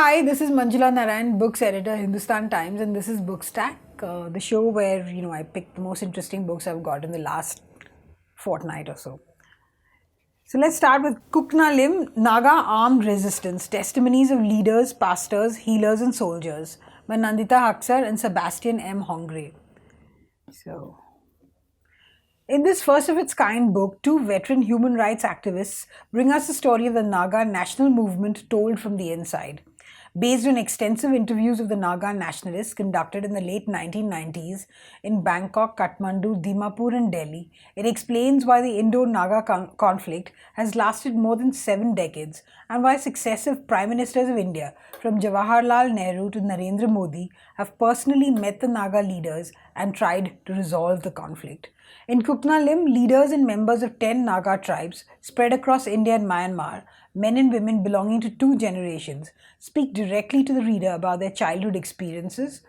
Hi, this is Manjula Narayan, books editor, Hindustan Times, and this is Bookstack, the show where I pick the most interesting books I've got in the last fortnight or so. So let's start with Kuknalim, Naga Armed Resistance: Testimonies of Leaders, Pastors, Healers, and Soldiers by Nandita Haksar and Sebastian M. Hongre. So, in this first of its kind book, two veteran human rights activists bring us the story of the Naga national movement told from the inside. Based on extensive interviews of the Naga nationalists conducted in the late 1990s in Bangkok, Kathmandu, Dimapur, and Delhi, it explains why the Indo-Naga conflict has lasted more than 7 decades and why successive Prime Ministers of India, from Jawaharlal Nehru to Narendra Modi, have personally met the Naga leaders and tried to resolve the conflict. In Kuknalim, leaders and members of 10 Naga tribes spread across India and Myanmar, men and women belonging to 2 generations, speak directly to the reader about their childhood experiences,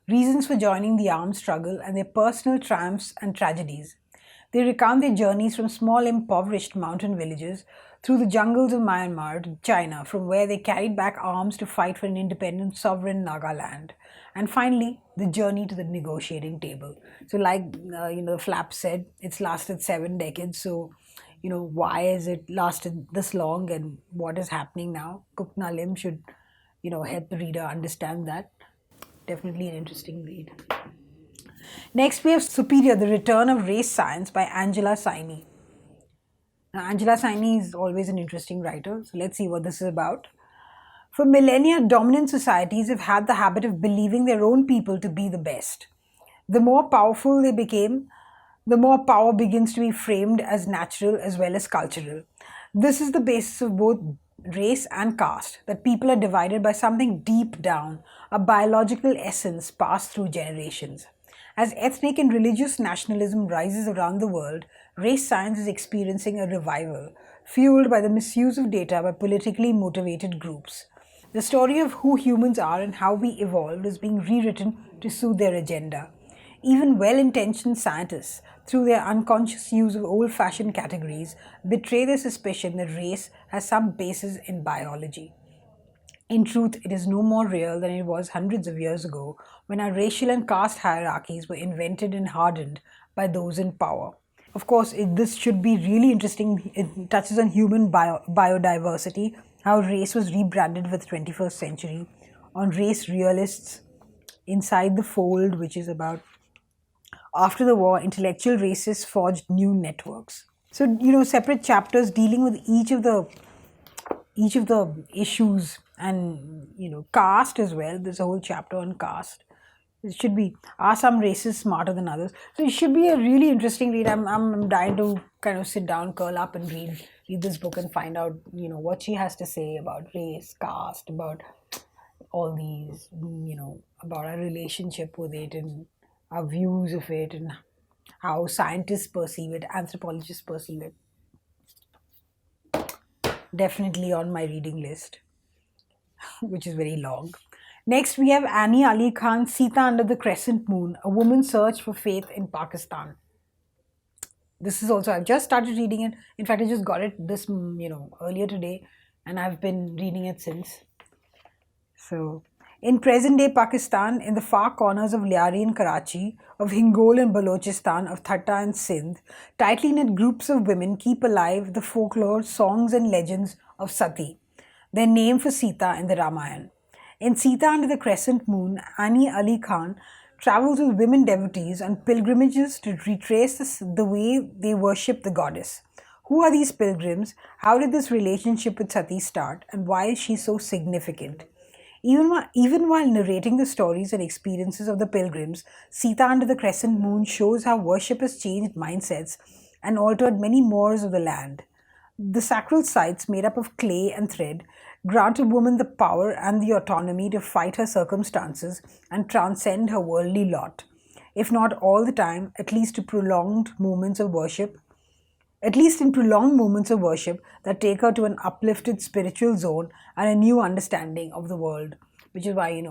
reasons for joining the armed struggle, and their personal triumphs and tragedies. They recount their journeys from small, impoverished mountain villages through the jungles of Myanmar to China, from where they carried back arms to fight for an independent, sovereign Nagaland. And finally, the journey to the negotiating table. So, like the flap said, it's lasted 7 decades. So, why has it lasted this long, and what is happening now? Kuknalim should, help the reader understand that. Definitely an interesting read. Next, we have Superior: The Return of Race Science by Angela Saini. Now, Angela Saini is always an interesting writer, so let's see what this is about. For millennia, dominant societies have had the habit of believing their own people to be the best. The more powerful they became, the more power begins to be framed as natural as well as cultural. This is the basis of both race and caste, that people are divided by something deep down, a biological essence passed through generations. As ethnic and religious nationalism rises around the world, race science is experiencing a revival, fueled by the misuse of data by politically motivated groups. The story of who humans are and how we evolved is being rewritten to suit their agenda. Even well-intentioned scientists, through their unconscious use of old-fashioned categories, betray their suspicion that race has some basis in biology. In truth, it is no more real than it was hundreds of years ago, when our racial and caste hierarchies were invented and hardened by those in power. Of course, this should be really interesting. It touches on human biodiversity, how race was rebranded for the 21st century, on race realists, Inside the Fold, which is about after the war, intellectual racists forged new networks. So, separate chapters dealing with each of the issues, and caste as well. There's a whole chapter on caste. It should be, are some races smarter than others? So it should be a really interesting read. I'm dying to kind of sit down, curl up, and read this book and find out what she has to say about race, caste, about all these, about our relationship with it and our views of it, and how scientists perceive it, anthropologists perceive it. Definitely on my reading list, which is very long. Next, we have Annie Ali Khan's Sita Under the Crescent Moon, A Woman's Search for Faith in Pakistan. This is also, I've just started reading it. In fact, I just got it this, earlier today, and I've been reading it since. So, in present-day Pakistan, in the far corners of Lyari and Karachi, of Hingol and Balochistan, of Thatta and Sindh, tightly knit groups of women keep alive the folklore, songs and legends of Sati, their name for Sita in the Ramayana. In Sita Under the Crescent Moon, Annie Ali Khan travels with women devotees on pilgrimages to retrace the way they worship the goddess. Who are these pilgrims? How did this relationship with Sati start? And why is she so significant? Even while narrating the stories and experiences of the pilgrims, Sita Under the Crescent Moon shows how worship has changed mindsets and altered many mores of the land. The sacral sites, made up of clay and thread, grant a woman the power and the autonomy to fight her circumstances and transcend her worldly lot. If not all the time, at least in prolonged moments of worship that take her to an uplifted spiritual zone and a new understanding of the world, which is why,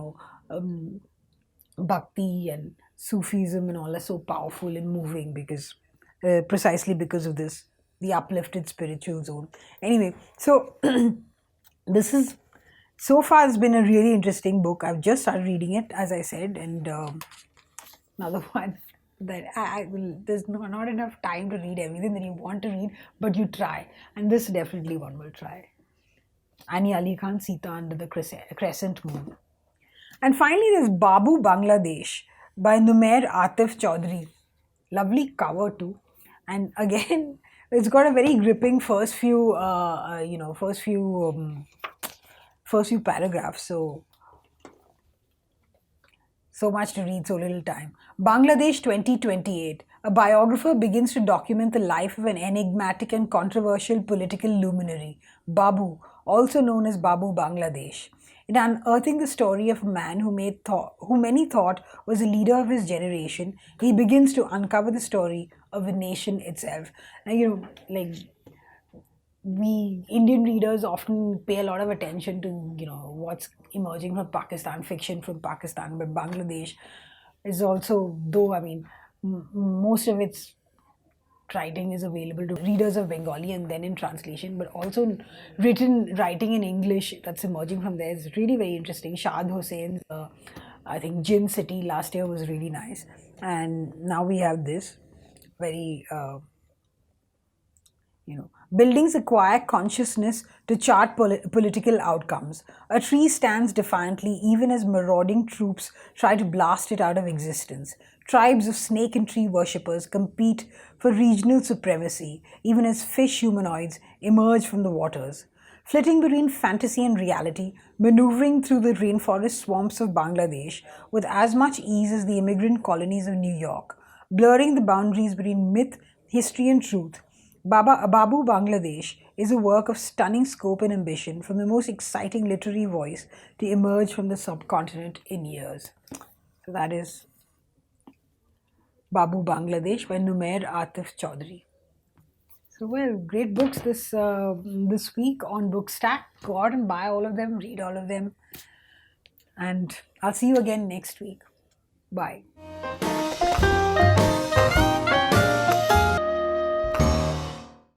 bhakti and Sufism and all are so powerful and moving, because precisely because of this, the uplifted spiritual zone. Anyway, so this is so far it's been a really interesting book. I've just started reading it, as I said, and another one that I will, there's not enough time to read everything that you want to read, but you try, and this definitely one will try. Ani Ali Khan, Sita under the crescent moon. And finally, there's Babu Bangladesh by Numair Atif Chaudhry. Lovely cover too, and again, it's got a very gripping first few paragraphs. So much to read, so little time. Bangladesh 2028. A biographer begins to document the life of an enigmatic and controversial political luminary, Babu, also known as Babu Bangladesh. In unearthing the story of a man who many thought was a leader of his generation, he begins to uncover the story of the nation itself. Now, we Indian readers often pay a lot of attention to what's emerging from Pakistan, fiction from Pakistan, but Bangladesh is also, though I mean most of its writing is available to readers of Bengali and then in translation, but also writing in English that's emerging from there is really very interesting. Shad Hussein's I think Gin City last year was really nice, and now we have this very buildings acquire consciousness to chart political outcomes. A tree stands defiantly even as marauding troops try to blast it out of existence. Tribes of snake and tree worshippers compete for regional supremacy, even as fish humanoids emerge from the waters. Flitting between fantasy and reality, maneuvering through the rainforest swamps of Bangladesh with as much ease as the immigrant colonies of New York, blurring the boundaries between myth, history, and truth. Babu Bangladesh is a work of stunning scope and ambition from the most exciting literary voice to emerge from the subcontinent in years. So that is Babu Bangladesh by Numair Atif Chaudhry. So well, great books this week on Bookstack. Go out and buy all of them, read all of them, and I'll see you again next week. Bye.